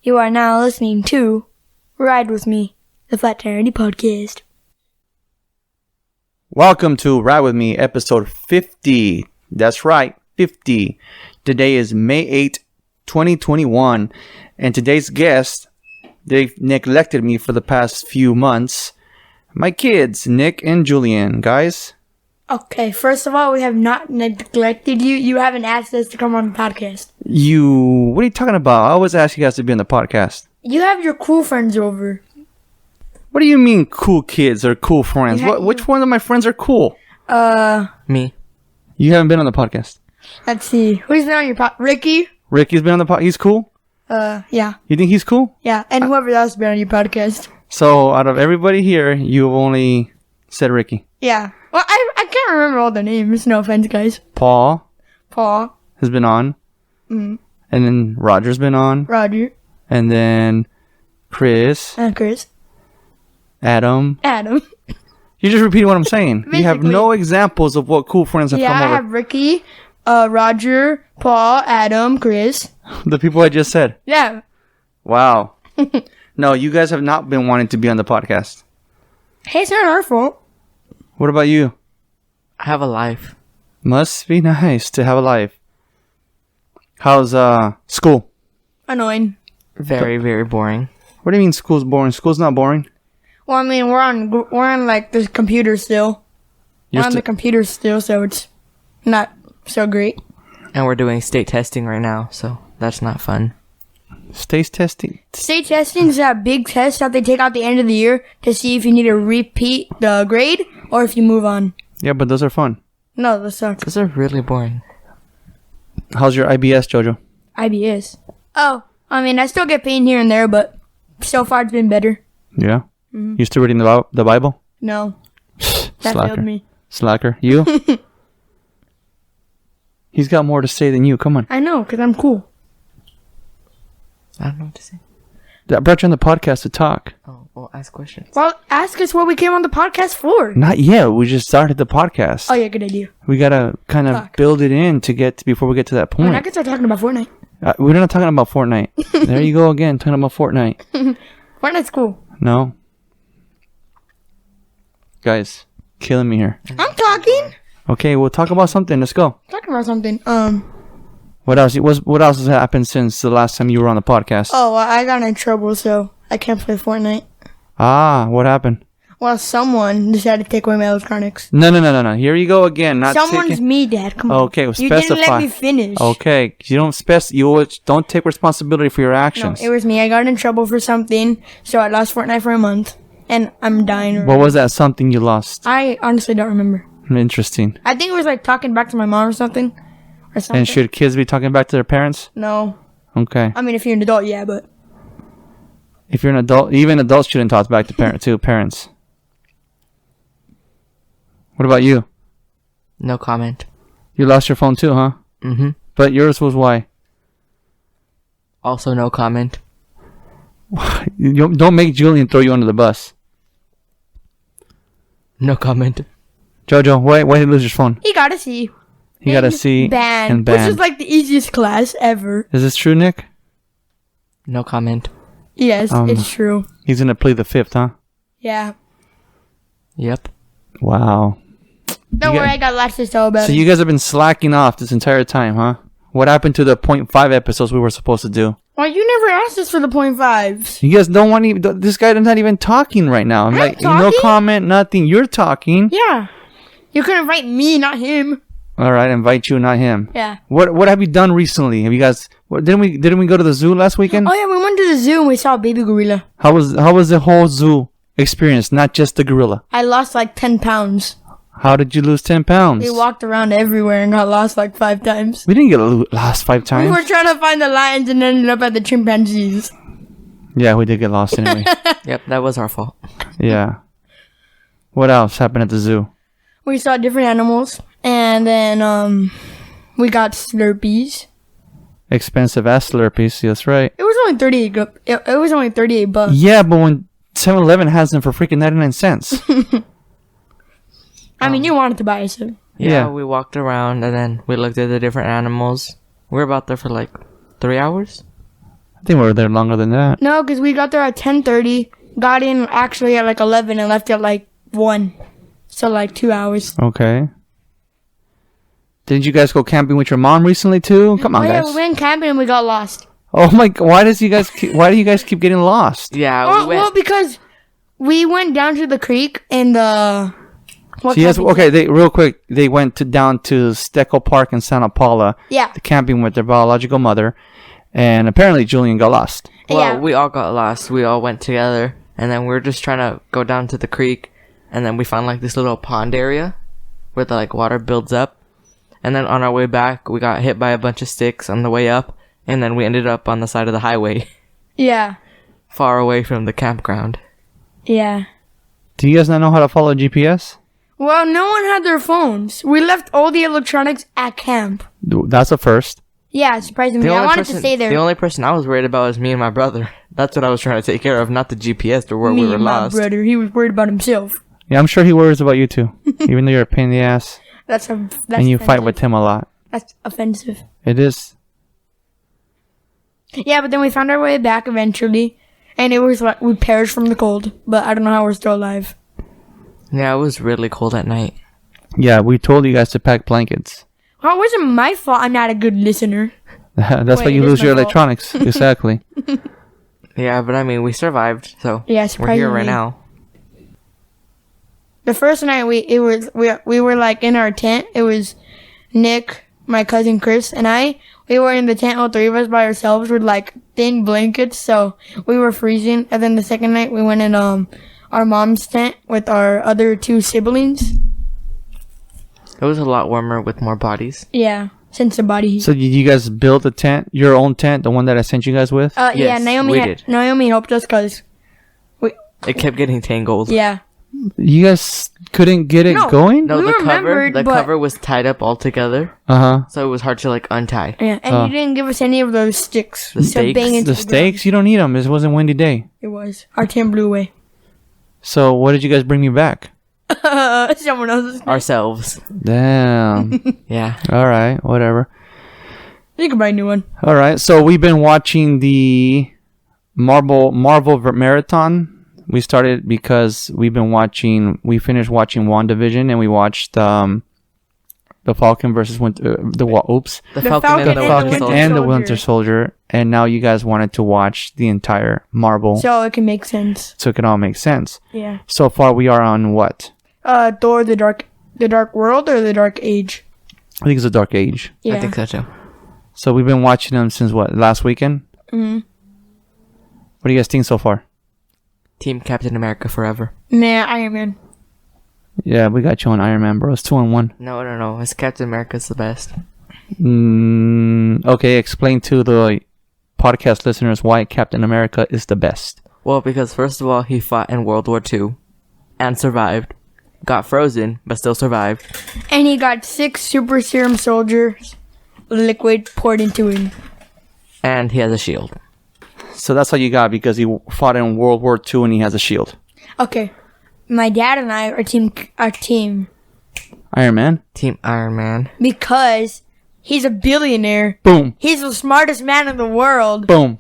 You are now listening to Ride With Me, the Flat Tire Podcast. Welcome to Ride With Me, episode 50. That's right, 50. Today is May 8, 2021. And today's guest, they've neglected me for the past few months. My kids, Nick and Julian. Guys? Okay, first of all, we have not neglected you. You haven't asked us to come on the podcast. What are you talking about? I always ask you guys to be on the podcast. You have your cool friends over. What do you mean cool kids or cool friends? Which one of my friends are cool? Me. You haven't been on the podcast. Let's see. Who's been on your podcast? Ricky? Ricky's been on the podcast. He's cool? Yeah. You think he's cool? Yeah, and whoever else has been on your podcast. So, out of everybody here, you've only said Ricky. Yeah. Well, I can't remember all the names. No offense, guys. Paul has been on. Mm. And then Roger's been on. Roger. And then Chris. Chris. Adam. You're just repeating what I'm saying. Basically. You have no examples of what cool friends have come over. Yeah, I have Ricky, Roger, Paul, Adam, Chris. The people I just said. Yeah. Wow. No, you guys have not been wanting to be on the podcast. Hey, it's not our fault. What about you? I have a life. Must be nice to have a life. How's school? Annoying. Very, very boring. What do you mean school's boring? School's not boring. Well, I mean, we're on like the computer still. We're on the computer still, so it's not so great. And we're doing state testing right now, so that's not fun. State testing? State testing is that big test that they take out the end of the year to see if you need to repeat the grade or if you move on. Yeah, but those are fun. No, those suck. Those are really boring. How's your IBS, Jojo? IBS. Oh, I mean, I still get pain here and there, but so far it's been better. Yeah? Mm-hmm. You still reading the Bible? No. That Slacker. failed me. Slacker. You? He's got more to say than you. Come on. I know, because I'm cool. I don't know what to say. I brought you on the podcast to talk. Oh, well, ask questions. Well, ask us what we came on the podcast for. Not yet. We just started the podcast. Oh, yeah, good idea. We got to kind of build it in before we get to that point. I mean, I can start talking about Fortnite. We're not talking about Fortnite. There you go again, talking about Fortnite. Fortnite's cool. No. Guys, killing me here. I'm talking. Okay, we'll talk about something. Let's go. Talking about something. What else? What else has happened since the last time you were on the podcast? Oh, well, I got in trouble, so I can't play Fortnite. Ah, what happened? Well, someone decided to take away my electronics. No. Here you go again. Someone's me, Dad. Come on. Okay, well, you specify. didn't let me finish. Okay, you don't take responsibility for your actions. No, it was me. I got in trouble for something, so I lost Fortnite for a month, and I'm dying. Right What was that something you lost? I honestly don't remember. Interesting. I think it was like talking back to my mom or something. And should kids be talking back to their parents? No. Okay. I mean, if you're an adult, yeah, but If you're an adult, even adults shouldn't talk back to parents. What about you? No comment. You lost your phone too, huh? Mm-hmm. But yours was why? Also no comment. Don't make Julian throw you under the bus. No comment. Jojo, why did he lose your phone? he got a C. He got a C and banned. Which is like the easiest class ever. Is this true, Nick? No comment. Yes, it's true. He's gonna plead the fifth, huh? Yeah. Yep. Wow. Don't worry, I got lots to tell about So it. you guys have been slacking off this entire time, huh? What happened to the 0.5 episodes we were supposed to do? Well, you never asked us for the 0.5s. You guys don't want to. This guy is not even talking right now. I'm like, no talking? comment, nothing. You're talking. Yeah. You could invite me, not him. All right, invite you, not him. Yeah. What have you done recently? Have you guys? Didn't we go to the zoo last weekend? Oh yeah, we went to the zoo and we saw a baby gorilla. How was the whole zoo experience? Not just the gorilla. I lost like 10 pounds. How did you lose 10 pounds? We walked around everywhere and got lost like 5 times. We didn't get lost 5 times. We were trying to find the lions and ended up at the chimpanzees. Yeah, we did get lost anyway. Yep, that was our fault. Yeah. What else happened at the zoo? We saw different animals and then we got Slurpees. Expensive ass Slurpees. That's right. It was only 38. It was only $38. Yeah, but when 7-Eleven has them for freaking 99 cents. I mean, you wanted to buy some. Yeah, we walked around and then we looked at the different animals. We were about there for like 3 hours. I think we were there longer than that. No, because we got there at 10:30. Got in actually at like 11 and left at like 1. So like 2 hours. Okay. Didn't you guys go camping with your mom recently too? Come on, Oh yeah, guys. we went camping and we got lost. Oh my god, why do you guys keep getting lost? Yeah, Oh, well, because we went down to the creek and real quick, they went down to Steckel Park in Santa Paula. Yeah. Camping with their biological mother, and apparently Julian got lost. Well, Yeah. we all got lost. We all went together, and then we were just trying to go down to the creek, and then we found like this little pond area where the like water builds up, and then on our way back, we got hit by a bunch of sticks on the way up, and then we ended up on the side of the highway, Yeah. far away from the campground. Yeah. Do you guys not know how to follow GPS? Well, no one had their phones. We left all the electronics at camp. That's a first. Yeah, surprisingly. I wanted to stay there. The only person I was worried about was me and my brother. That's what I was trying to take care of, not the GPS or where Me we were and my lost. brother, he was worried about himself. Yeah, I'm sure he worries about you too, even though you're a pain in the ass That's and you offensive. fight with him a lot. That's offensive. It is. Yeah, but then we found our way back eventually, and it was like we perished from the cold. But I don't know how we're still alive. Yeah, it was really cold at night. Yeah, we told you guys to pack blankets. Well, it wasn't my fault. I'm not a good listener. That's why Wait, you it is lose my your fault. electronics. Exactly. Yeah, but I mean, we survived, so Yeah, we're here right surprisingly. now. The first night we were like in our tent. It was Nick, my cousin Chris, and I. We were in the tent, all three of us by ourselves with like thin blankets, so we were freezing. And then the second night we went in our mom's tent with our other 2 siblings. It was a lot warmer with more bodies. Yeah, since the body heat. So did you guys build a tent, your own tent, the one that I sent you guys with? Yeah, Yes, we did. Naomi helped us because It kept getting tangled. yeah. You guys couldn't get it No. going? No, We the remembered, the but- cover was tied up all together, Uh-huh. so it was hard to like untie. Yeah, and Oh. you didn't give us any of those sticks. The to stakes? bang into The stakes? You don't need them. It wasn't a windy day. It was. Our tent blew away. So what did you guys bring me back? Someone else's. Ourselves. Damn. Yeah. All right. Whatever. You can buy a new one. All right. So we've been watching the Marvel Marathon. We started because we finished watching WandaVision and we watched the Falcon versus The Falcon Falcon and the and Winter the Soldier. and the Soldier. Winter Soldier, and now you guys wanted to watch the entire Marvel, So it can make sense. so it can all make sense. Yeah. So far, we are on what? Thor: The Dark World or the Dark Age. I think it's the Dark Age. Yeah. I think so too. So we've been watching them since what? Last weekend. Mm-hmm. What do you guys think so far? Team Captain America forever. Nah, Iron Man. Yeah, we got you on Iron Man, bro. It's 2-1. No. It's Captain America's the best. Okay, explain to the podcast listeners why Captain America is the best. Well, because first of all, he fought in World War II and survived. Got frozen, but still survived. And he got 6 super serum soldiers liquid poured into him. And he has a shield. So that's how you got, because he fought in World War II and he has a shield. Okay. My dad and I are team Iron Man. Team Iron Man. because he's a billionaire. Boom. He's the smartest man in the world. Boom.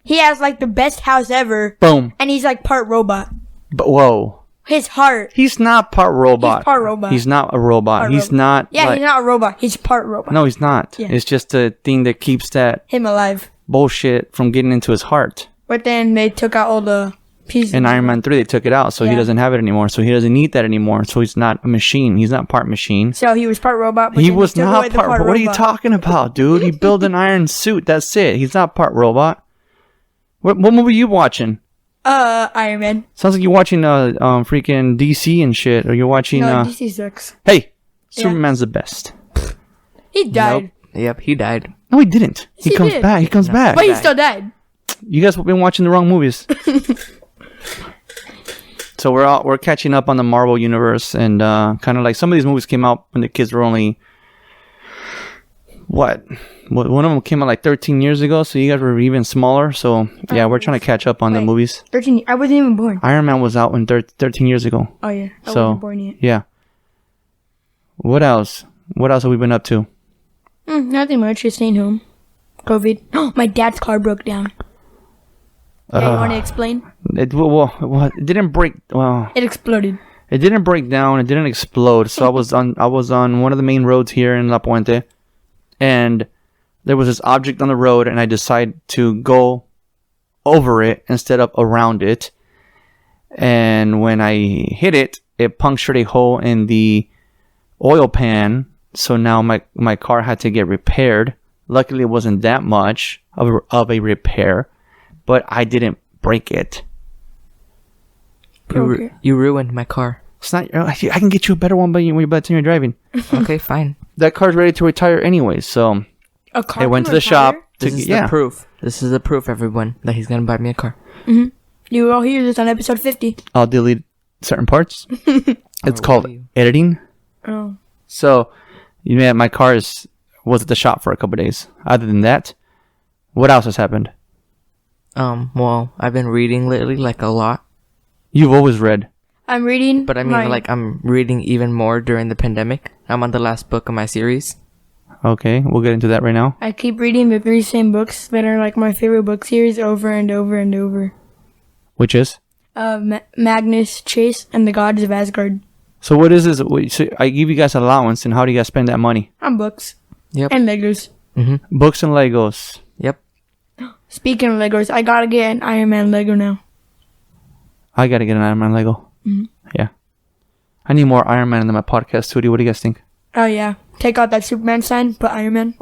He has like the best house ever. Boom. And he's like part robot. But whoa. His heart. He's not part robot. He's part robot. He's not a robot. Part He's robot. not. Yeah, like- he's not a robot. He's part robot. No, he's not. Yeah. It's just a thing that keeps that Him alive. bullshit from getting into his heart. But then they took out all the pieces. In Iron Man 3, they took it out, so he Yeah. doesn't have it anymore. So he doesn't need that anymore. So he's not a machine. He's not part machine. So he was part robot. But He then was took away not the part. What are you robot. talking about, dude? He built an iron suit. That's it. He's not part robot. What movie are you watching? Iron Man. Sounds like you're watching freaking DC and shit, or you're watching. No, DC sucks. Hey, Yeah. Superman's the best. He died. Nope. Yep, he died. No, he didn't. Yes, He he comes did. back. He comes back. But he died. still died. You guys have been watching the wrong movies. So we're catching up on the Marvel universe, and kind of like some of these movies came out when the kids were only what? One of them came out like 13 years ago, so you guys were even smaller. So yeah, we're trying to catch up on the Wait. movies. 13. I wasn't even born. Iron Man was out when 13 years ago. Oh yeah. I So wasn't born yet. yeah. What else? What else have we been up to? Nothing much. Just staying home. COVID. Oh, my dad's car broke down. Yeah, you want to explain? It didn't break. Well, It exploded. it didn't break down. It didn't explode. So I was on one of the main roads here in La Puente, and there was this object on the road, and I decided to go over it instead of around it. And when I hit it, it punctured a hole in the oil pan. So now my car had to get repaired. Luckily, it wasn't that much of a repair, but I didn't break it. You ruined my car. It's not. I can get you a better one by the time you're driving. Okay, fine. That car's ready to retire anyway. So A car I went can to the shop. retire? This is the proof. This is the proof, everyone, that he's gonna buy me a car. You will all hear this on episode 50. I'll delete certain parts. It's called will you? editing. Oh. So, my car was at the shop for a couple of days. Other than that, what else has happened? Well, I've been reading lately, like a lot. You've always read. I'm reading. But I mean, like, I'm reading even more during the pandemic. I'm on the last book of my series. Okay, we'll get into that right now. I keep reading the 3 same books that are like my favorite book series over and over and over. Which is? Magnus, Chase, and the Gods of Asgard. So what is this? So I give you guys an allowance, and how do you guys spend that money? On books. Yep. And Legos. Books and Legos. Yep. Speaking of Legos, I gotta get an Iron Man Lego now. I gotta get an Iron Man Lego. Yeah. I need more Iron Man in my podcast studio. What do you guys think? Oh yeah. Take out that Superman sign, put Iron Man.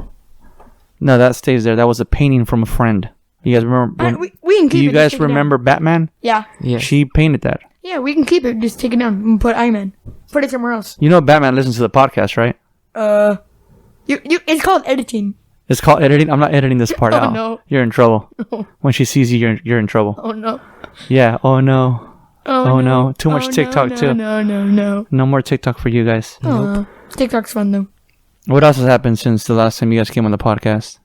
No, that stays there. That was a painting from a friend. You guys remember? We can keep it. Do you just guys take it down. remember Batman? Yeah. Yeah. She painted that. Yeah, we can keep it. Just take it down and put Iron Man. Put it somewhere else. You know Batman listens to the podcast, right? It's called editing. It's called editing. I'm not editing this part Oh, out. no. You're in trouble. When she sees you, you're in trouble. Oh no. Yeah. Oh no. Oh, no. Too much Oh, TikTok no, too. No. No more TikTok for you guys. TikTok's fun though. What else has happened since the last time you guys came on the podcast?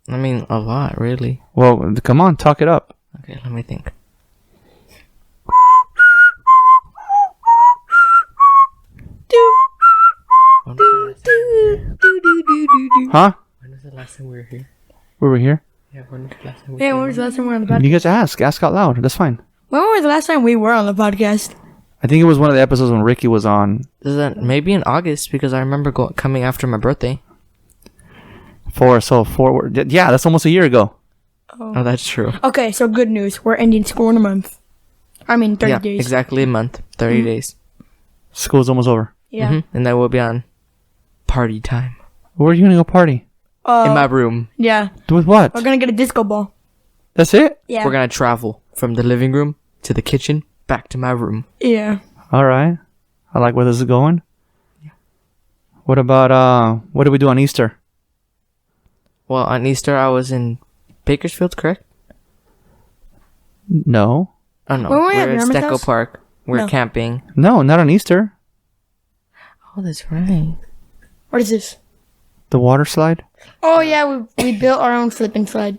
I mean, a lot, really. Well, come on, talk it up. Okay, let me think. Huh? When was the last time we were here? We were here. Yeah, when was the last time we Yeah, when was the last time we were on the podcast? You guys ask out loud. That's fine. When was the last time we were on the podcast? I think it was one of the episodes when Ricky was on. Is that maybe in August, because I remember coming after my birthday. Yeah, that's almost a year ago. Oh, that's true. Okay, so good news. We're ending school in a month. I mean, 30 Yeah, days. exactly a month. 30 days. School's almost over. Yeah. And then we'll be on party time. Where are you gonna go party? In my room. Yeah. With what? We're gonna get a disco ball. That's it? Yeah. We're going to travel from the living room to the kitchen, back to my room. Yeah. All right. I like where this is going. Yeah. What about what do we do on Easter? Well, on Easter, I was in Bakersfield, correct? No. Oh, no. When were we at We're at Grandma's Stecco house? Park. We're No. camping. No, not on Easter. Oh, that's right. What is this? The water slide? Oh yeah, we built our own slip and slide.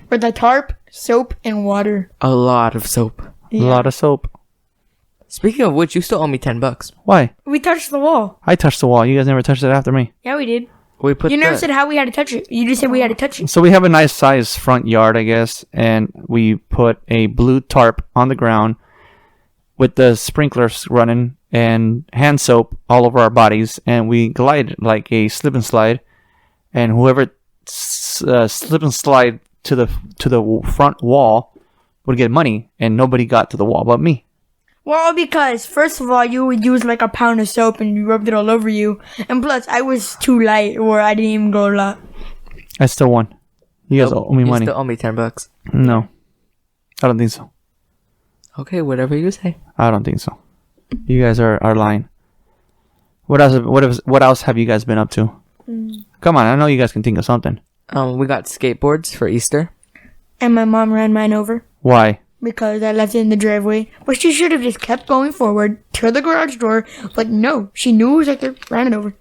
With a tarp, soap, and water. A lot of soap. A Yeah. lot of soap. Speaking of which, you still owe me $10. Why? We touched the wall. I touched the wall. You guys never touched it after me. Yeah, we did. We put You never the- said how we had to touch it. You just said we had to touch it. So we have a nice size front yard, I guess, and we put a blue tarp on the ground with the sprinklers running and hand soap all over our bodies, and we glide like a slip and slide, and whoever slip and slide to the front wall would get money, and nobody got to the wall but me. Well, because first of all, you would use like a pound of soap and you rubbed it all over you, and plus I was too light, or I didn't even go a lot. I still won. You guys owe me money. You still owe me $10. No, I don't think so. Okay, whatever you say. I don't think so. You guys are lying. What else have you guys been up to? Come on, I know you guys can think of something. We got skateboards for Easter. And my mom ran mine over Why? because I left it in the driveway. But she should have just kept going forward to the garage door. But no, she knew it was like they ran it over.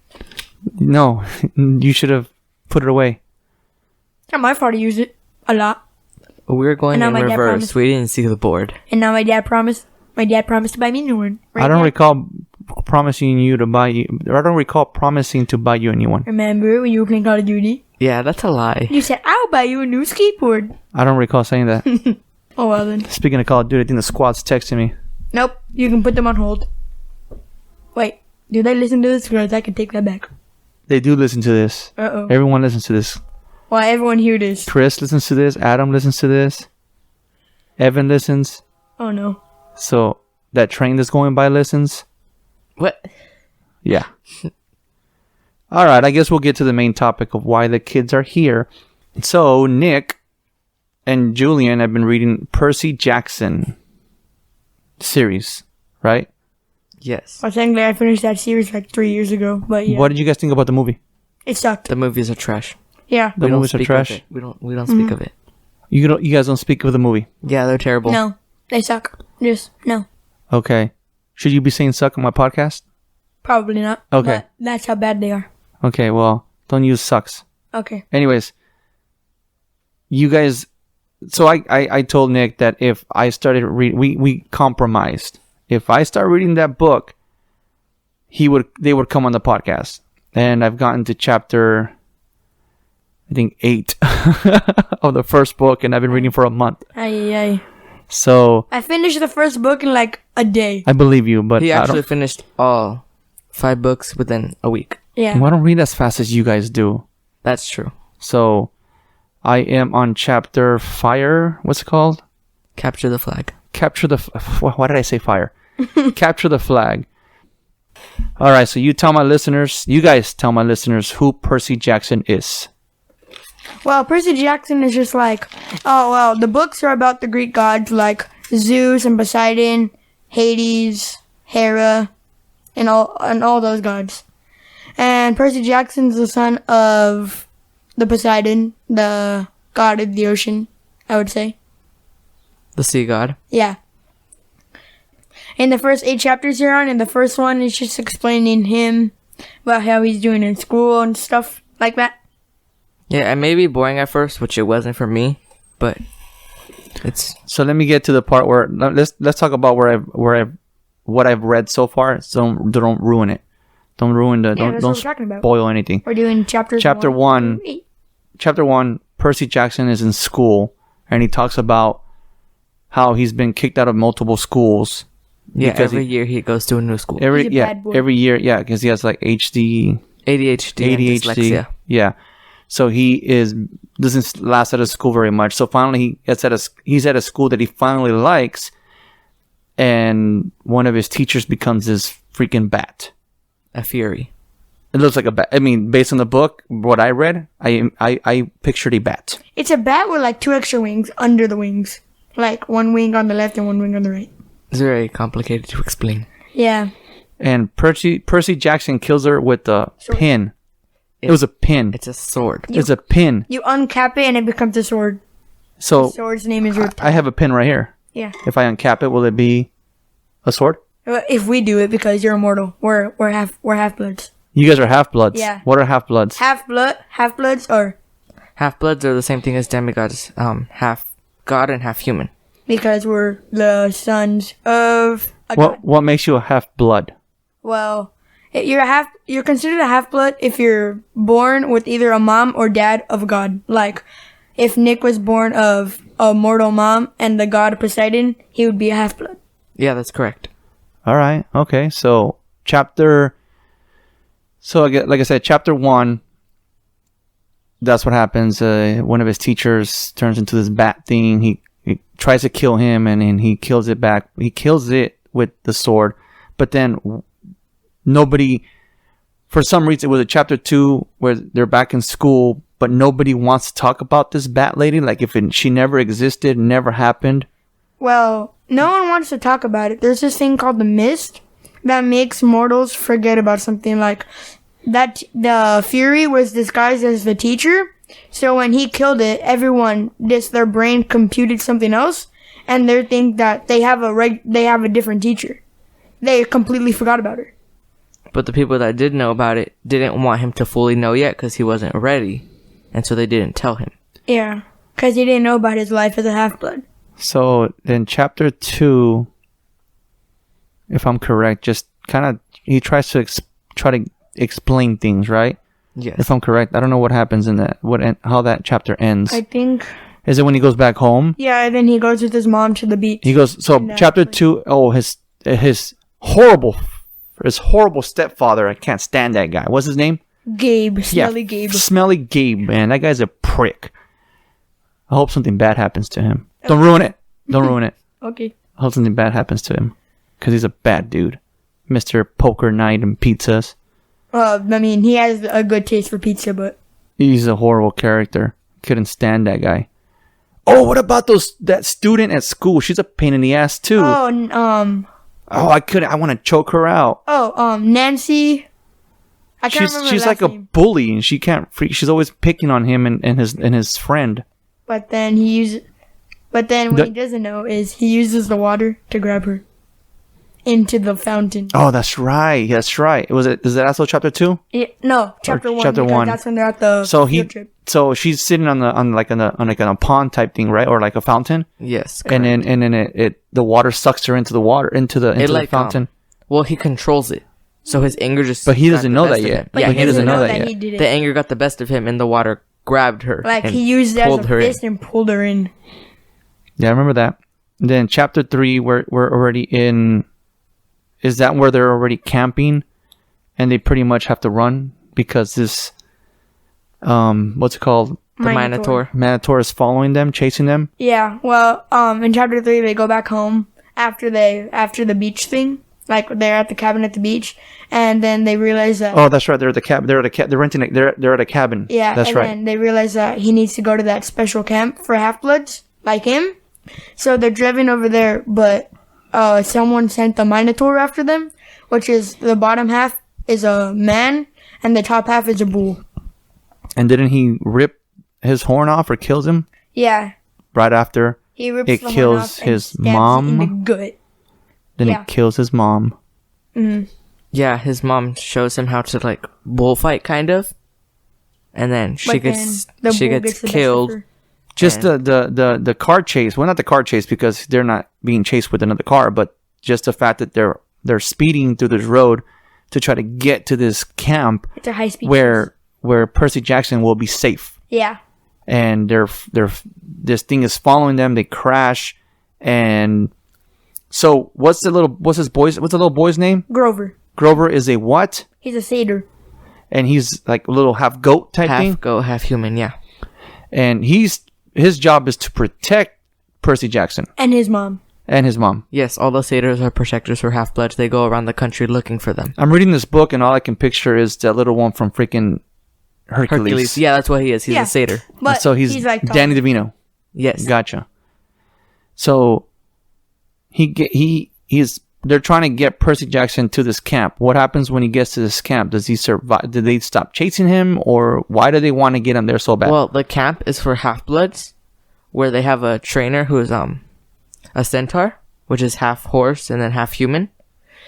No, you should have put it away. Not my fault to use it a lot. We were going And now in my dad reverse. promised- We didn't see the board. And now my dad promised to buy me a new one. Right, I don't Dad? recall promising to buy you a new one. Remember when you were playing Call of Duty? Yeah, that's a lie. You said, I'll buy you a new skateboard. I don't recall saying that. Oh well then. Speaking of Call of Duty, I think the squad's texting me. Nope. You can put them on hold. Wait. Do they listen to this? Because I can take that back. They do listen to this. Uh-oh. Everyone listens to this. Why everyone hear this? Chris listens to this. Adam listens to this. Evan listens. Oh no. So that train that's going by listens. What? Yeah. All right. I guess we'll get to the main topic of why the kids are here. So Nick and Julian have been reading Percy Jackson series, right? Yes. Well, technically, I finished that series like 3 years ago, but yeah. What did you guys think about the movie? It sucked. The movies are trash. Yeah. The We don't movies are speak trash. of it. We don't speak of it. You guys don't speak of the movie. Yeah, they're terrible. No. They suck. Just, no. Okay. Should you be saying suck on my podcast? Probably not. Okay. But that's how bad they are. Okay, well, don't use sucks. Okay. Anyways, you guys, so I told Nick that if I started we compromised. If I start reading that book, they would come on the podcast. And I've gotten to chapter, I think 8 of the first book, and I've been reading for a month. Ay. So I finished the first book in like a day. I believe you, but He I actually don't, finished all 5 books within a week. Yeah. I don't read as fast as you guys do. That's true. So I am on chapter fire. What's it called? Capture the flag. Capture the. Why did I say fire? Capture the flag. All right. So you guys tell my listeners who Percy Jackson is. Well, Percy Jackson is just like, oh, well, the books are about the Greek gods like Zeus and Poseidon, Hades, Hera, and all those gods. And Percy Jackson's the son of the Poseidon, the god of the ocean, I would say. The sea god. Yeah. In the first 8 chapters you're on, and the first one is just explaining him about how he's doing in school and stuff like that. Yeah, it may be boring at first, which it wasn't for me, but it's So let me get to the part where let's talk about what I've read so far. So don't ruin it. Don't ruin the Yeah, that's don't what we're talking about. spoil anything. We're doing chapter one. 1 through 8. Chapter 1, Percy Jackson is in school, and he talks about how he's been kicked out of multiple schools. yeah. Because Every year he goes to a new school. Every He's a bad boy. every year, yeah, because he has like ADHD, ADHD, and dyslexia. yeah. So he doesn't last at a school very much. So finally, he's at a school that he finally likes, and one of his teachers becomes this freaking bat. A fury. It looks like a bat. I mean, based on the book, what I read, I pictured a bat. It's a bat with like 2 extra wings under the wings. Like 1 wing on the left and 1 wing on the right. It's very complicated to explain. Yeah. And Percy Jackson kills her with a pin. It was a pin. It's a sword. It's a pin. You uncap it and it becomes a sword. So The sword's name is Riptide. I have a pin right here. Yeah. If I uncap it, will it be a sword? If we do it, because you're immortal. We're half bloods. You guys are half-bloods. Yeah. What are half-bloods? Half bloods or Half-bloods are the same thing as demigods. Half god and half human. because we're the sons of a god. What makes you a half-blood? Well, you're considered a half blood if you're born with either a mom or dad of a god. Like if Nick was born of a mortal mom and the god Poseidon, he would be a half blood. Yeah, that's correct. All right. Okay. So like I said, chapter 1. That's what happens. One of his teachers turns into this bat thing. He tries to kill him, and then he kills it back. He kills it with the sword, but then nobody, for some reason, it was a chapter 2 where they're back in school, but nobody wants to talk about this bat lady. Like she never existed, never happened. Well, no one wants to talk about it. There's this thing called the mist that makes mortals forget about something. Like that, the Fury was disguised as the teacher. So when he killed it, everyone their brain computed something else, and they think that they have a different teacher. They completely forgot about her. But the people that did know about it didn't want him to fully know yet because he wasn't ready. And so they didn't tell him. Yeah, because he didn't know about his life as a half-blood. So then chapter 2, if I'm correct, just kind of, he tries to try to explain things, right? Yes. If I'm correct. I don't know what happens in that, how that chapter ends. I think Is it when he goes back home? Yeah, and then he goes with his mom to the beach. He goes. So chapter 2. Oh, his horrible stepfather. I can't stand that guy. What's his name? Gabe. Smelly Gabe. Smelly Gabe, man. That guy's a prick. I hope something bad happens to him. Don't ruin it. Don't ruin it. Okay. I hope something bad happens to him. Because he's a bad dude. Mr. Poker Night and Pizzas. I mean, he has a good taste for pizza, but... He's a horrible character. Couldn't stand that guy. Oh, what about that student at school? She's a pain in the ass, too. Oh, I want to choke her out. Nancy... I can't remember she's like name. A bully, and she can't. She's always picking on him and his friend. But then what he doesn't know is he uses the water to grab her into the fountain. Oh, that's right. That's right. Is that also chapter 2? Yeah, no, chapter 1. Chapter 1. That's when they're at the field trip. So she's sitting on a pond type thing, right, or like a fountain. Yes. Correct. And then the water sucks her into the water into the fountain. Well, he controls it. So his anger just... But he doesn't know that yet. Yeah, he doesn't know that yet. The anger got the best of him and the water grabbed her. Like, he used it as a fist and pulled her in. Yeah, I remember that. And then chapter 3, we're already in... Is that where they're already camping? And they pretty much have to run because this... what's it called? The Minotaur. Minotaur is following them, chasing them? Yeah, well, in chapter 3, they go back home after the beach thing. Like, they're at the cabin at the beach, and then they realize that... Oh, that's right. They're at the cabin. They're renting it. They're at a cabin. Yeah, that's right. And they realize that he needs to go to that special camp for half-bloods, like him. So they're driven over there, but someone sent the Minotaur after them, which is the bottom half is a man, and the top half is a bull. And didn't he rip his horn off or kills him? Yeah. Right after he rips it the kills horn off his and mom. in the gut. Then it kills his mom. Mm-hmm. Yeah, his mom shows him how to like bullfight, kind of, and then she gets killed. Just the car chase. Well, not the car chase because they're not being chased with another car, but just the fact that they're speeding through this road to try to get to this camp. It's a high speed where Percy Jackson will be safe. Yeah. And this thing is following them. They crash, and so what's the little boy's name? Grover. Grover is a what? He's a satyr. And he's like a little half goat type thing. Half goat, half human. Yeah. And his job is to protect Percy Jackson and his mom. Yes, all the satyrs are protectors for half-bloods. They go around the country looking for them. I'm reading this book, and all I can picture is that little one from freaking Hercules. Yeah, that's what he is. He's a satyr. But so he's like Danny DeVito. Yes. Gotcha. So they're trying to get Percy Jackson to this camp. What happens when he gets to this camp? Does he survive? Did they stop chasing him, or why do they want to get him there so bad? Well, the camp is for half-bloods, where they have a trainer who is a centaur, which is half horse and then half human.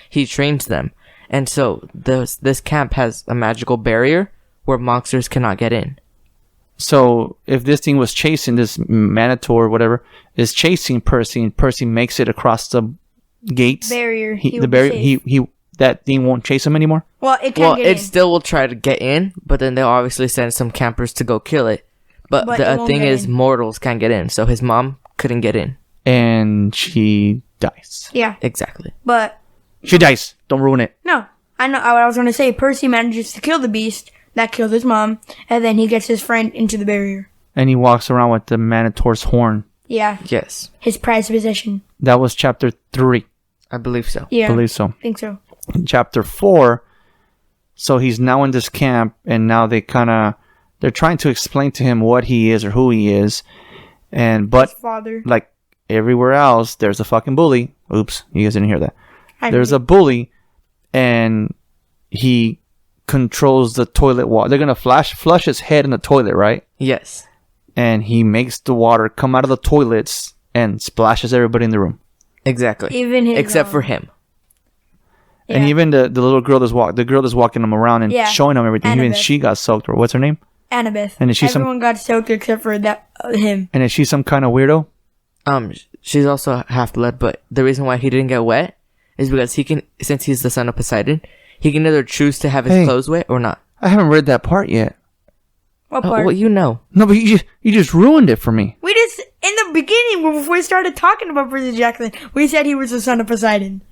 He trains them, and so this camp has a magical barrier where monsters cannot get in. So if this thing was chasing, this Minotaur or whatever is chasing Percy, and Percy makes it across the gates barrier, that thing won't chase him anymore. Well, it still will try to get in, but then they'll obviously send some campers to go kill it. But the thing is, mortals can't get in, so his mom couldn't get in, and she dies. Yeah, exactly. But she dies. Don't ruin it. No, I know what I was going to say. Percy manages to kill the beast. That kills his mom, and then he gets his friend into the barrier. And he walks around with the Minotaur's horn. Yeah. Yes. His prized possession. That was chapter 3. I believe so. Yeah. I believe so. I think so. In chapter 4, so he's now in this camp, and now they're trying to explain to him what he is or who he is. But his father. Like everywhere else, there's a fucking bully. Oops, you guys didn't hear that. There's a bully, and he controls the toilet water. They're gonna flush his head in the toilet, right? Yes. And he makes the water come out of the toilets and splashes everybody in the room. Exactly. Even except for him. Yeah. And even the little girl that's walking him around and showing him everything. Annabeth. Even she got soaked. Or what's her name? Annabeth. And everyone got soaked except for him. And is she some kind of weirdo? She's also half-blood, but the reason why he didn't get wet is because since he's the son of Poseidon, he can either choose to have his clothes wet or not. I haven't read that part yet. What part? Well, you know. No, but you just ruined it for me. We just the beginning, before we started talking about Percy Jackson, we said he was the son of Poseidon.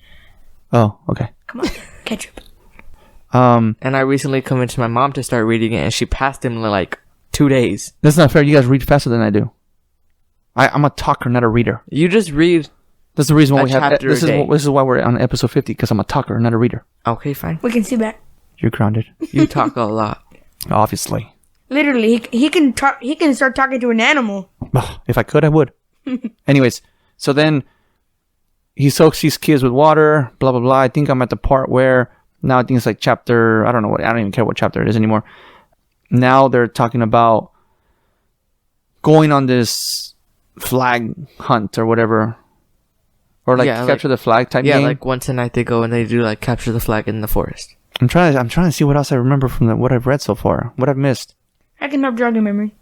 Oh, okay. Come on, catch up. And I recently convinced my mom to start reading it, and she passed him in like 2 days. That's not fair. You guys read faster than I do. I'm a talker, not a reader. You just read. That's the reason why A we have. chapter This a day. is why we're on episode 50, because I'm a talker, not a reader. Okay, fine. We can see that. You're grounded. You talk a lot. Obviously. Literally, he can talk. He can start talking to an animal. Ugh, if I could, I would. Anyways, so then he soaks these kids with water, blah, blah, blah. I think I'm at the part where now I think it's like chapter, I don't know what, I don't even care what chapter it is anymore. Now they're talking about going on this flag hunt or whatever. Or like Yeah, capture the flag type Yeah, game. like once a night they go and they do like capture the flag in the forest. I'm trying to see what else I remember from what I've read so far. What I've missed. I can help jog your memory.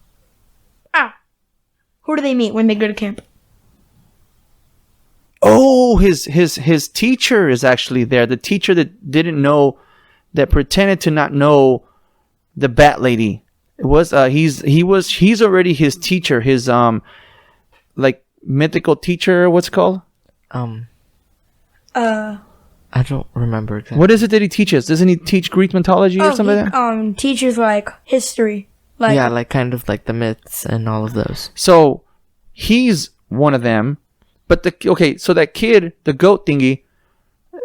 Who do they meet when they go to camp? Oh, his teacher is actually there. The teacher that didn't know, that pretended to not know the Bat Lady. It was he's already his teacher, his like mythical teacher. What's it called? I don't remember exactly. What is it that he teaches? Doesn't he teach Greek mythology or something like that? Teachers like history. Yeah, like kind of like the myths and all of those. So he's one of them. But so that kid, the goat thingy,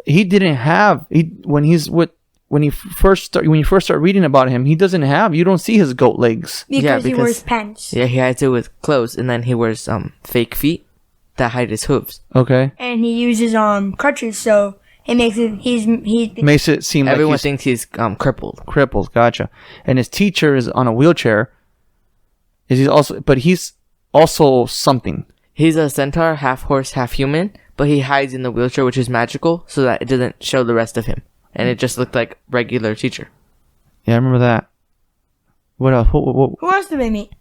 he didn't have when you first start reading about him, he doesn't have, you don't see his goat legs. Because he wears pants. Yeah, he hides it with clothes, and then he wears fake feet that hide his hooves. Okay. And he uses crutches, so it makes it Makes it seem like Everyone he's thinks he's crippled. crippled. Gotcha. And his teacher is on a wheelchair. He's also something. He's a centaur, half horse, half human, but he hides in the wheelchair, which is magical, so that it doesn't show the rest of him. And it just looked like regular teacher. Yeah, I remember that. What else? Who else do they meet?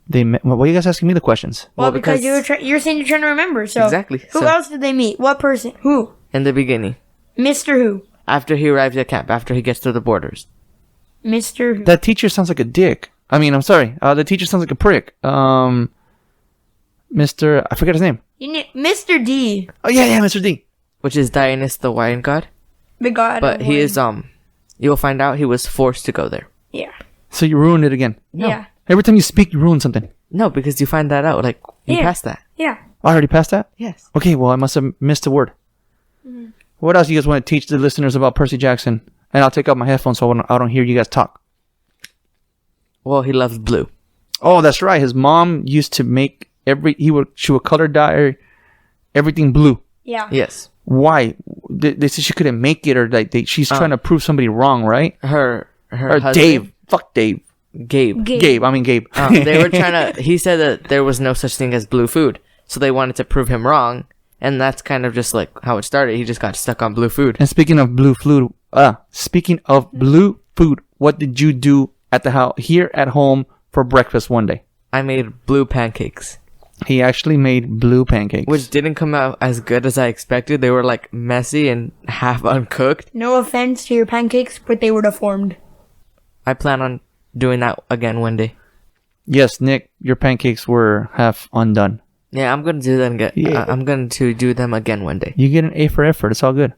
Why are you guys asking me the questions? Well, because you're saying you're trying to remember. So Exactly. Who else did they meet? What person? Who? In the beginning. Mr. Who? After he arrives at camp, after he gets to the borders. Mr. Who? That teacher sounds like a dick. I mean, I'm sorry. The teacher sounds like a prick. I forget his name. You need Mr. D. Oh yeah, Mr. D. Which is Dionysus the wine god. The god. But he is, you'll find out he was forced to go there. Yeah. So you ruined it again. No. Yeah. Every time you speak, you ruin something. No, because you find that out, like, you Yeah. passed that. Yeah. I already passed that? Yes. Okay, well, I must have missed a word. Mm-hmm. What else do you guys want to teach the listeners about Percy Jackson? And I'll take out my headphones so I don't hear you guys talk. Well, he loves blue. Oh, that's right. His mom used to make she would color dye everything blue. Yeah. Yes. Why? They said she couldn't make it, or like she's trying to prove somebody wrong, right? Her Or husband, Dave. Fuck Dave. Gabe. Gabe. I mean Gabe. They were trying to, he said that there was no such thing as blue food. So they wanted to prove him wrong. And that's kind of just like how it started. He just got stuck on blue food. And speaking of blue food, what did you do at the house here at home for breakfast one day? I made blue pancakes. He actually made blue pancakes. Which didn't come out as good as I expected. They were like messy and half uncooked. No offense to your pancakes, but they were deformed. I plan on doing that again one day. Yes, Nick, your pancakes were half undone. Yeah, I'm gonna do them again. Yeah. I'm going to do them again one day. You get an A for effort. It's all good.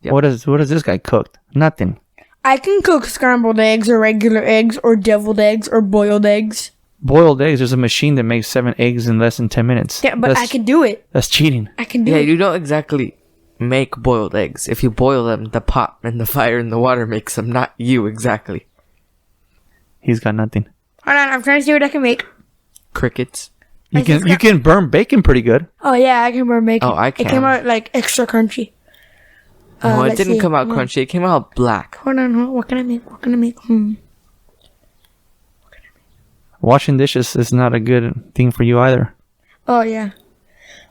Yep. What is this guy cooked? Nothing. I can cook scrambled eggs or regular eggs or deviled eggs or boiled eggs. Boiled eggs. There's a machine that makes 7 eggs in less than 10 minutes. Yeah, but I can do it. That's cheating. I can do Yeah, it. you don't exactly make boiled eggs. If you boil them, the pot and the fire and the water makes them, not you exactly. He's got nothing. Hold on, I'm trying to see what I can make. Crickets. You can burn bacon pretty good. Oh yeah, I can burn bacon. Oh, I It can. came out like extra crunchy. No, it let's didn't see. come out Hold on. crunchy. It came out black. Hold on. What can I make? Washing dishes is not a good thing for you either. Oh yeah.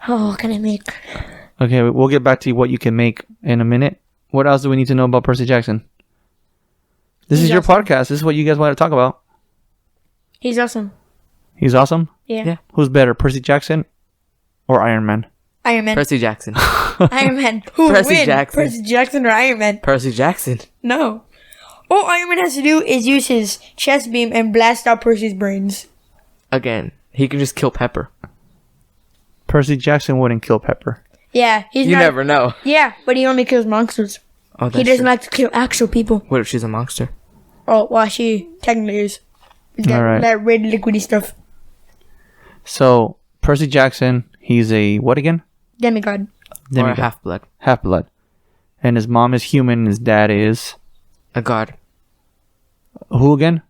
Oh, what can I make? Okay, we'll get back to what you can make in a minute. What else do we need to know about Percy Jackson? This is your podcast. This is what you guys want to talk about. He's awesome. He's awesome? Yeah. Yeah. Who's better, Percy Jackson or Iron Man? Iron Man. Percy Jackson. Iron Man. Who would Percy win? Jackson. Percy Jackson or Iron Man? Percy Jackson. No. All Iron Man has to do is use his chest beam and blast out Percy's brains. Again, he can just kill Pepper. Percy Jackson wouldn't kill Pepper. Yeah, he's You not. never know. Yeah, but he only kills monsters. Oh, that's He doesn't true. like to kill actual people. What if she's a monster? Oh, well, she technically is. All right. That red liquidy stuff. So Percy Jackson, he's a what again? Demigod. Or a Demigod. half-blood. Half-blood. And his mom is human. And his dad is A god. who again?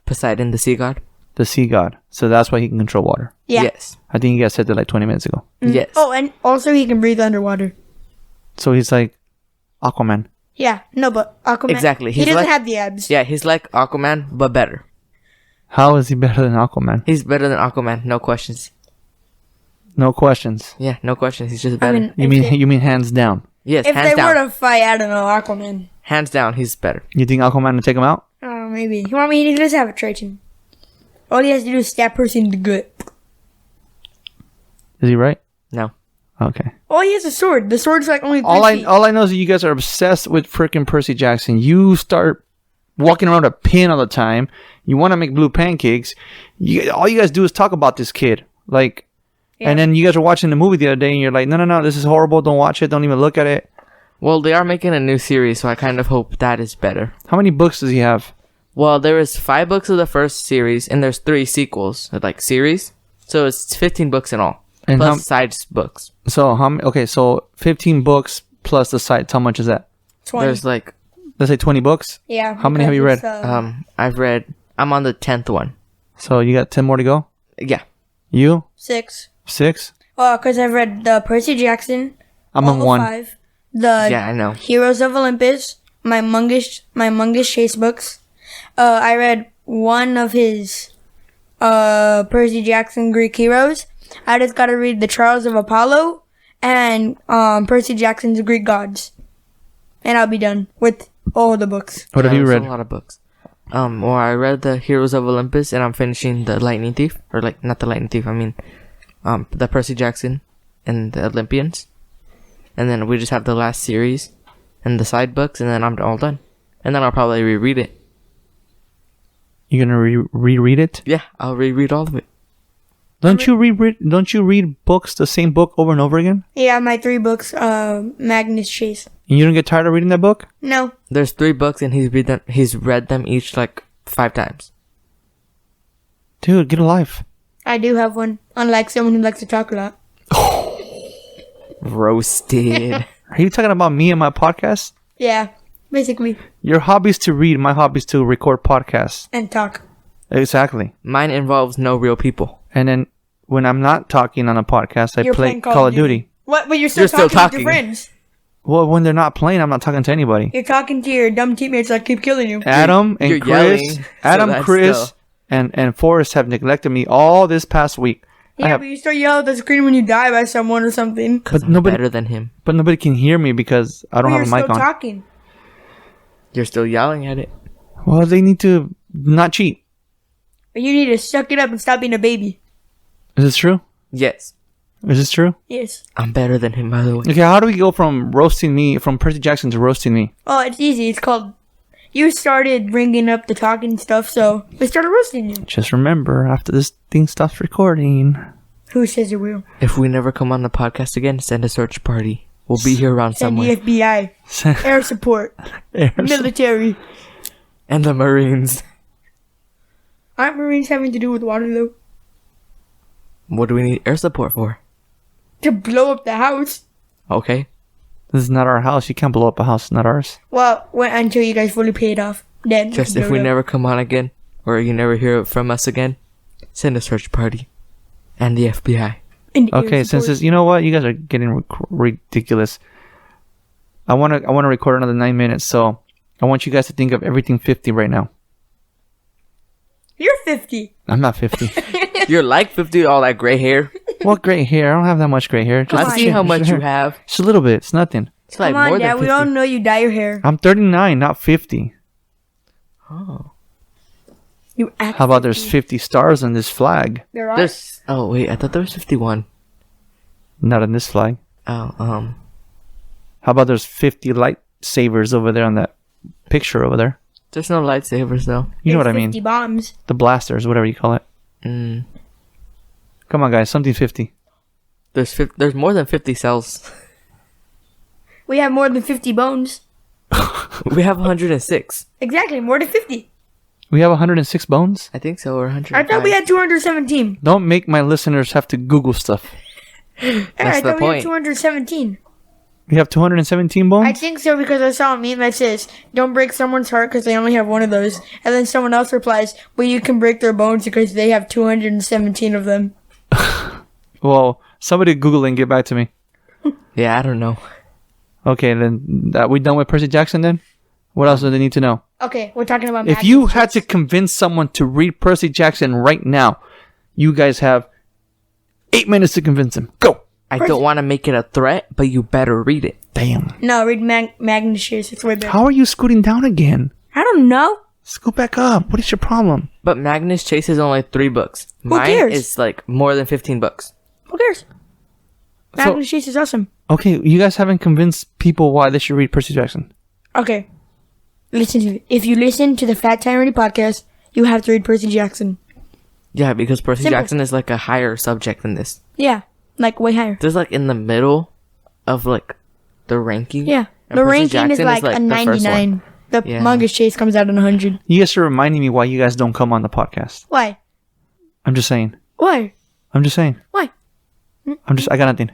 Poseidon, the sea god. The sea god. So that's why he can control water. Yeah. Yes. I think you guys said that like 20 minutes ago. Yes. Oh, and also he can breathe underwater. So he's like Aquaman. Yeah, no, but Aquaman. Exactly. He He's doesn't like- have the abs. Yeah, he's like Aquaman, but better. How is he better than Aquaman? He's better than Aquaman, no questions. No questions. Yeah, no questions. He's just I better. mean, You mean hands down? Yes, if hands they down. were to fight, I don't know, Aquaman. Hands down, he's better. You think Aquaman will take him out? Oh, maybe. Well, I mean, he does have a Triton. All he has to do is stab person in the gut. Is he right? No. Okay. Oh, he has a sword. The sword's like only 3 feet. All I know is that you guys are obsessed with freaking Percy Jackson. You start walking around with a pin all the time. You want to make blue pancakes. All you guys do is talk about this kid. Like, Yeah. and then you guys are watching the movie the other day, and you're like, no, this is horrible. Don't watch it. Don't even look at it. Well, they are making a new series, so I kind of hope that is better. How many books does he have? Well, there is 5 books of the first series, and there's 3 sequels, like series. So it's 15 books in all, And plus side books. So okay, so 15 books plus the sites. How much is that? 20. There's like, Let's say 20 books. Yeah. How many have you because read? it's, I'm on the 10th one. So you got 10 more to go. Yeah. You 6. 6. Oh, because I've read the Percy Jackson. I'm all on 1. 5. The Yeah, I know. Heroes of Olympus. My Mungus Chase books. I read one of his Percy Jackson Greek heroes. I just gotta read the Trials of Apollo and Percy Jackson's Greek gods, and I'll be done with all the books. What have you There's read? A lot of books. Well, I read the Heroes of Olympus, and I'm finishing the Lightning Thief, or like not the Lightning Thief. I mean, the Percy Jackson and the Olympians, and then we just have the last series and the side books, and then I'm all done. And then I'll probably reread it. You're gonna reread it? Yeah, I'll reread all of it. Don't you read books, the same book over and over again? Yeah, my 3 books. Magnus Chase. And you don't get tired of reading that book? No, There's 3 books, and he's read them each like 5 times. Dude, get a life. I do have one. Unlike someone who likes to talk a lot. Roasted. Are you talking about me and my podcast? Yeah, basically, Your hobby is to read. My hobby is to record podcasts. and talk. Exactly. Mine involves no real people. And then when I'm not talking on a podcast, I You're play playing Call of Duty. What? But you're still You're still talking with your talking. friends. Well, when they're not playing, I'm not talking to anybody. You're talking to your dumb teammates that keep killing you. Adam and you're Chris, yelling, so Adam, that's Chris, still- and Forrest have neglected me all this past week. I Yeah, have, but you start yelling at the screen when you die by someone or something. Because But I'm nobody- better than him. but nobody can hear me because I don't But have a you're mic still on. talking. You're still yelling at it. Well, they need to not cheat. But you need to suck it up and stop being a baby. Is this true? Yes. Is this true? Yes. I'm better than him, by the way. Okay, how do we go from roasting me, from Percy Jackson to roasting me? Oh, it's easy. It's called. You started bringing up the talking stuff, so we started roasting you. Just remember, after this thing stops recording. Who says it will? If we never come on the podcast again, send a search party. We'll be here around Send somewhere. the FBI, air support, military. And the Marines. Aren't Marines having to do with water though? What do we need air support for? To blow up the house. Okay. This is not our house. You can't blow up a house. It's not ours. Well, until you guys fully pay it off. Then Just blow if we it up. never come on again, or you never hear from us again, send a search party. And the FBI. And the air Okay, since support. this, you know what, you guys are getting ridiculous. I want to record another 9 minutes, so I want you guys to think of everything 50 right now. You're 50. I'm not 50. You're like 50, all that gray hair. What gray hair? I don't have that much gray hair. I on, see how just much hair. you have. Just a little bit. It's nothing. It's like Come on, more Dad. than We 50. all know you dye your hair. I'm 39, not 50. Oh. You act How about there's 50 stars on this flag? There are. There's. Oh wait, I thought there was 51. Not on this flag. Oh, How about there's 50 lightsabers over there on that picture over there? there's no lightsabers though. You know what I There's mean. 50 bombs. The blasters, whatever you call it. Mm. Come on, guys. Something 50. There's more than 50 cells. We have more than 50 bones. We have 106. Exactly, more than 50. We have 106 bones? I think so, or 100. I thought we had 217. Don't make my listeners have to Google stuff. I That's the thought we had point. 217. We have 217 bones? I think so because I saw a meme that says, don't break someone's heart because they only have one of those. And then someone else replies, but you can break their bones because they have 217 of them. Well, somebody Google it and get back to me. Yeah, I don't know. Okay, then we done with Percy Jackson then? What else do they need to know? Okay, we're talking about If you had to convince someone to read Percy Jackson right now, you guys have 8 minutes to convince them. Go! I don't want to make it a threat, but you better read it. Damn. No, read Magnus Chase. It's way better. How are you scooting down again? I don't know. Scoot back up. What is your problem? But Magnus Chase is only 3 books. Mine cares? is like more than 15 books. Who cares? Magnus Chase is awesome. Okay, you guys haven't convinced people why they should read Percy Jackson. Okay. Listen to it. If you listen to the Fat Tyrant podcast, you have to read Percy Jackson. Yeah, because Percy Simple. Jackson is like a higher subject than this. Yeah, like way higher. This is like in the middle of like the ranking. Yeah. And The Percy ranking is Jackson like a the first one. 99. The Yeah. Magnus Chase comes out at 100. You guys are reminding me why you guys don't come on the podcast. Why? I'm just saying. Why? I'm just saying. Why? I got nothing.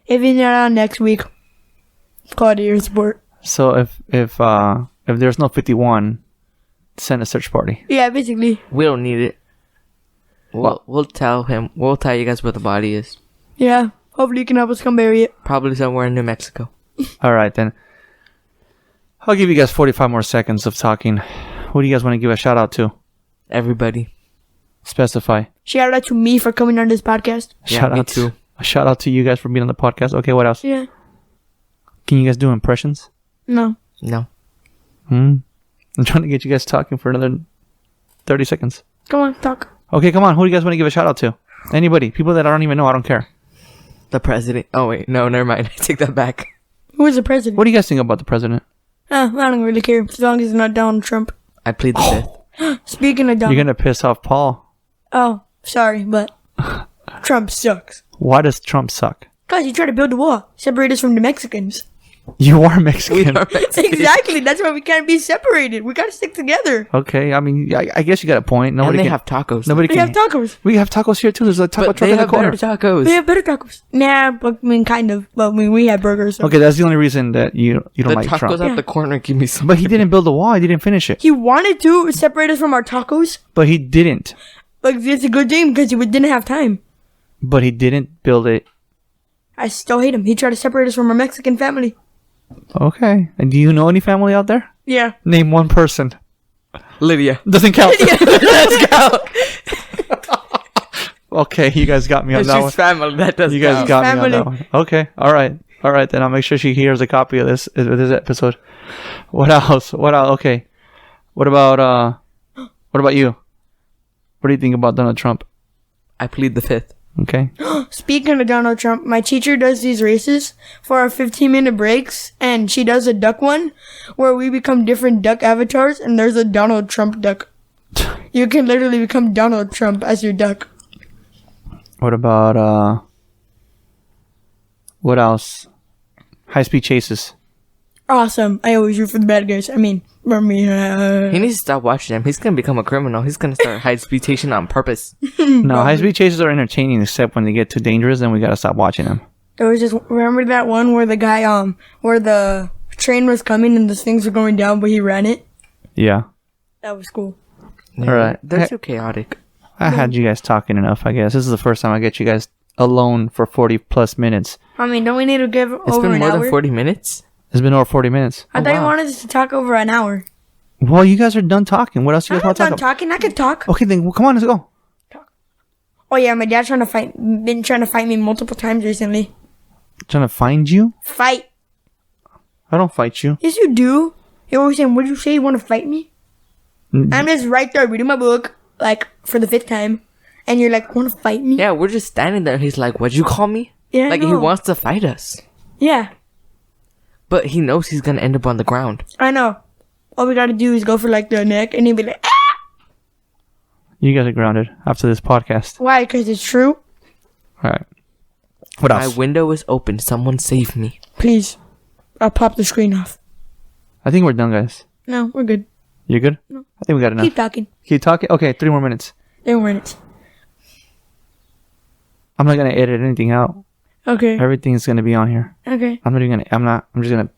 If you're not on next week, call it your support. So if there's no 51, send a search party. Yeah, basically. We don't need it. We'll tell him. We'll tell you guys where the body is. Yeah. Hopefully you can help us come bury it. Probably somewhere in New Mexico. All right, then. I'll give you guys 45 more seconds of talking. Who do you guys want to give a shout out to? Everybody. Specify. Shout out to me for coming on this podcast. Yeah, me too. A shout out to you guys for being on the podcast. Okay, what else? Yeah. Can you guys do impressions? No. No. I'm trying to get you guys talking for another 30 seconds. Come on, talk. Okay, come on. Who do you guys want to give a shout out to? Anybody. People that I don't even know. I don't care. The president. Oh, wait. No, never mind. I take that back. Who is the president? What do you guys think about the president? I don't really care as long as it's not Donald Trump. I plead the fifth. Speaking of Donald. You're going to piss off Paul. Oh, sorry, but Trump sucks. Why does Trump suck? Because he tried to build a wall, separate us from the Mexicans. You are Mexican. We are Mexican. Exactly. That's why we can't be separated. We gotta stick together. Okay, I mean, I guess you got a point. And they have tacos. Nobody We can. have tacos. We have tacos here too. There's a taco But truck they in the have corner. better tacos. We have better tacos. Nah, but I mean, kind of. But I mean, we have burgers. So. Okay, that's the only reason that you don't The like tacos Trump. at Yeah. the corner give me some. But he didn't build the wall. He didn't finish it. He wanted to separate us from our tacos. But he didn't. Like, it's a good thing because he didn't have time. But he didn't build it. I still hate him. He tried to separate us from our Mexican family. Okay. And do you know any family out there? Yeah. Name one person. Lydia. Doesn't count. Let's go. Okay, you guys got me on It's that one. just family. That does You guys count. got me on Family. that one. Okay. All right. Then I'll make sure she hears a copy of this episode. What else? Okay. What about you? What do you think about Donald Trump? I plead the fifth. Okay. Speaking of Donald Trump, my teacher does these races for our 15-minute breaks, and she does a duck one where we become different duck avatars, and there's a Donald Trump duck. You can literally become Donald Trump as your duck. What about what else? High-speed chases. Awesome. I always root for the bad guys. I mean, for me. He needs to stop watching them. He's gonna become a criminal. He's gonna start high speed chasing on purpose. No, high-speed chases are entertaining, except when they get too dangerous, then we gotta stop watching them. It was just, remember that one where the guy, where the train was coming and the things were going down, but he ran it? Yeah. That was cool. Yeah, All right. They're too chaotic. I had you guys talking enough, I guess. This is the first time I get you guys alone for 40-plus minutes. I mean, don't we need to give It's over been an more hour? than 40 minutes. It's been over 40 minutes. I Oh, thought you wow. wanted us to talk over an hour. Well, you guys are done talking. What else do you I'm guys want not to done talk about? talking. I can talk. Okay, then well, come on, let's go. Oh yeah, my dad's been trying to fight me multiple times recently. Trying to find you? Fight? I don't fight you. Yes, you do. You always saying, "What did you say? You want to fight me?" I'm just right there reading my book, like for the 5th time, and you're like, "Want to fight me?" Yeah, we're just standing there. He's like, "What'd you call me?" Yeah, I like he know. wants to fight us, Yeah, but he knows he's gonna end up on the ground. I know. All we gotta do is go for like the neck, and he'll be like, "Ah!" You guys are grounded after this podcast. Why? Because it's true. All right. What My else? window is open. Someone save me. Please. I'll pop the screen off. I think we're done, guys. No, we're good. You good? No. I think we got enough. Keep talking. Keep talking? Okay, 3 more minutes. 3 minutes. I'm not going to edit anything out. Okay. Everything's going to be on here. Okay. I'm just going to let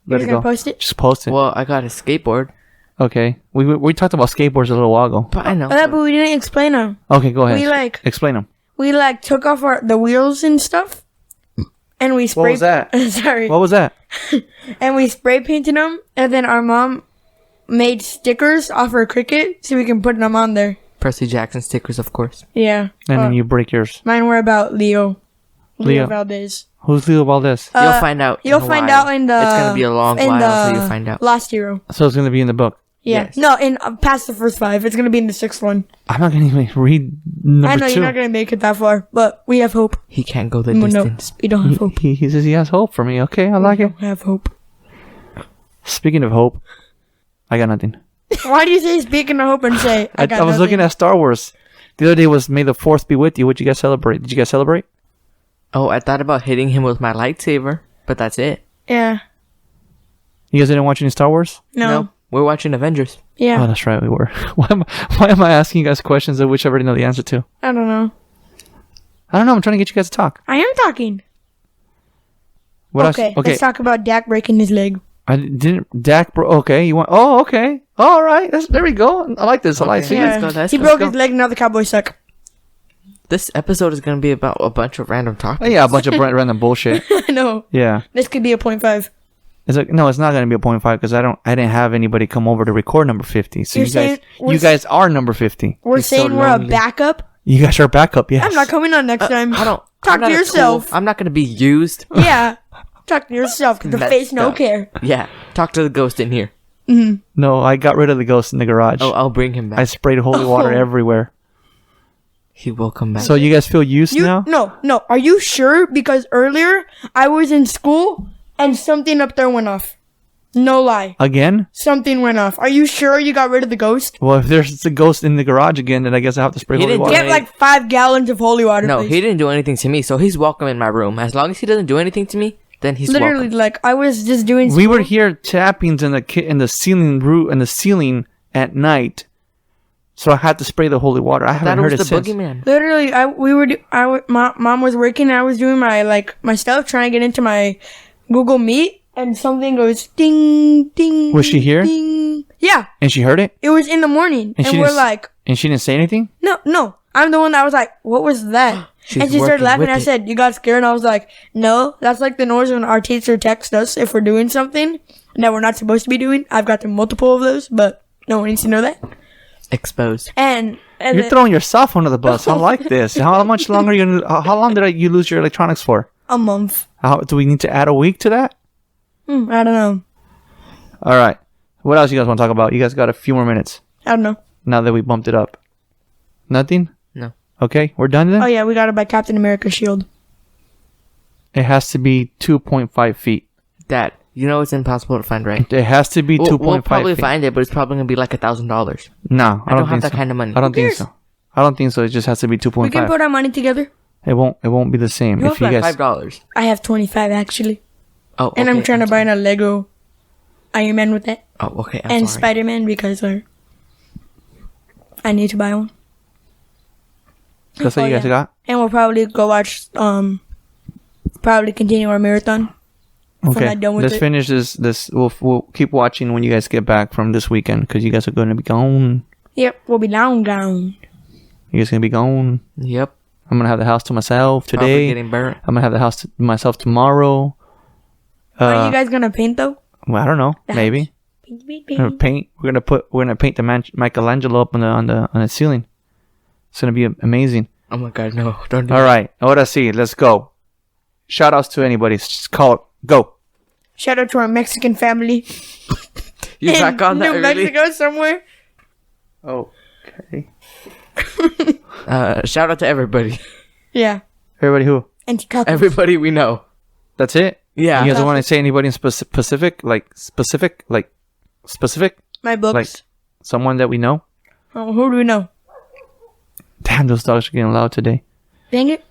You're it gonna go. post it? Just post it. Well, I got a skateboard. Okay. We talked about skateboards a little while ago. But I know. But we didn't explain them. Okay, go ahead. We Explain them. took off the wheels and stuff, and we sprayed. was that? Sorry. What was that? And we spray painted them, and then our mom made stickers off her Cricut so we can put them on there. Percy Jackson stickers, of course. Yeah. And then you break yours. Mine were about Leo Leo. Valdez. Who's Leo Valdez? You'll find out. You'll find out in the. It's gonna be a long in while the until you find out. Lost Hero. So it's going to be in the book. Yeah. Yes. No, in past the first 5. It's gonna be in the 6th one. I'm not going to even read number I know 2. you're not gonna make it that far, but we have hope. He can't go the No, distance. we don't have hope. He says he has hope for me. Okay, I like We it. don't have hope. Speaking of hope, I got nothing. Why do you say speaking of hope and say I was looking at Star Wars. The other day was May the 4th be with you. What'd you guys celebrate? Did you guys celebrate? Oh, I thought about hitting him with my lightsaber, but that's it. Yeah. You guys didn't watch any Star Wars? No. We're watching Avengers. Yeah. Oh, that's right, we were. Why am I asking you guys questions of which I already know the answer to? I don't know. I don't know. I'm trying to get you guys to talk. I am talking. What Okay. else? Okay. Let's talk about Dak breaking his leg. I didn't. Dak, bro. Okay. You want? Oh, okay. All right. There we go. I like this. I like. Okay. See, Let's go, let's he go, broke let's his go. leg. Now the Cowboys suck. This episode is gonna be about a bunch of random Oh, topics. yeah, a bunch of random bullshit. I know. Yeah. This could be a 0.5. No, it's not going to be a 0.5 because I didn't have anybody come over to record number 50. So You're saying you guys are number 50. We're He's so saying we're a lonely. backup. You guys are backup. Yes. I'm not coming on next time. I don't. Talk I'm not to a yourself. tool. I'm not gonna be used. Yeah. Talk to yourself. 'Cause the Messed face no up. care. Yeah. Talk to the ghost in here. No, I got rid of the ghost in the garage. Oh, I'll bring him back. I sprayed holy water Oh. everywhere. He will come back. So you guys feel used now? No. Are you sure? Because earlier I was in school and something up there went off. No lie. Again? Something went off. Are you sure you got rid of the ghost? Well, if there's a ghost in the garage again, then I guess I have to spray He holy didn't water. get Get like 5 gallons of holy water. no, please. he didn't do anything to me, so he's welcome in my room. As long as he doesn't do anything to me, then he's Literally, welcome. like I was just doing. We were school. here tappings in the ceiling at night, so I had to spray the holy water. I haven't That heard was it the since. boogeyman. Literally, my mom was working. I was doing my stuff, trying to get into my Google Meet, and something goes ding ding. Was she here? Ding. Yeah, And she heard it, it was in the morning, And and she we're didn't like, and she didn't say anything. no. I'm the one that was like, what was that? She's and she started working laughing. with I it. said, you got scared? And I was like, no, that's like the noise when our teacher texts us if we're doing something that we're not supposed to be doing. I've got multiple of those, but no one needs to know that. Exposed. And You're then throwing yourself under the bus. I like this. How much longer how long did you lose your electronics for? a month. How do we need to add a week to that? I don't know. All right. What else you guys want to talk about? You guys got a few more minutes I don't know. now that we bumped it up. Nothing? No. Okay, we're done then? Oh yeah, we got to buy Captain America shield. It has to be 2.5 feet. Dad, you know it's impossible to find, right? It has to be 2.5 We'll probably feet. find it, but it's probably gonna be like $1,000. No, I don't have think that so. kind of money. I don't think cares? so. I don't think so. It just has to be We can 2.5. put our money together. It won't be the same. You If have you like guys $5. I have 25 actually, Oh, and I'm okay, trying to buy sorry. a Lego Iron Man with that, Oh, okay. I'm and sorry. Spider-Man because I need to buy one. that's what Oh, you guys yeah. got? And we'll probably go watch. Probably continue our marathon. If we're Okay. not done with Let's it. finish this. We'll keep watching when you guys get back from this weekend because you guys are going to be gone. Yep, we'll be long gone. You guys going to be gone. Yep. I'm going to have the house to myself Probably today. getting burnt. I'm going to have the house to myself tomorrow. Are you guys gonna paint though? Well, I don't know. The Maybe. Paint, We're gonna paint. We're gonna paint the Michelangelo up on the ceiling. It's gonna be amazing. Oh my God, no! Don't do All that. right, ahora sí, let's go. Shout outs to anybody. Just call it. Go. Shout out to our Mexican family You in back on that New early? Mexico somewhere. Okay. Shout out to everybody. Yeah, Everybody who? and Chicago. Everybody we know. That's it. Yeah. You guys want to say anybody in specific? My books. Like someone that we know? Oh, who do we know? Damn, those dogs are getting loud today. Dang it.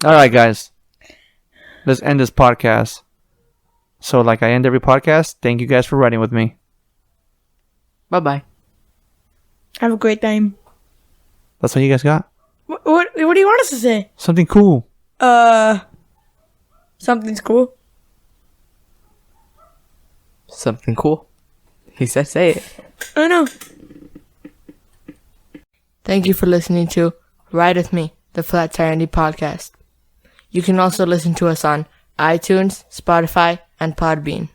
All right, guys. let's end this podcast. So, like I end every podcast, thank you guys for riding with me. Bye-bye. Have a great time. That's what you guys got? What do you want us to say? Something cool. Something's cool. Something cool. He said say it. I know. Thank you for listening to Ride With Me, the Flat Tire Indie Podcast. You can also listen to us on iTunes, Spotify, and Podbean.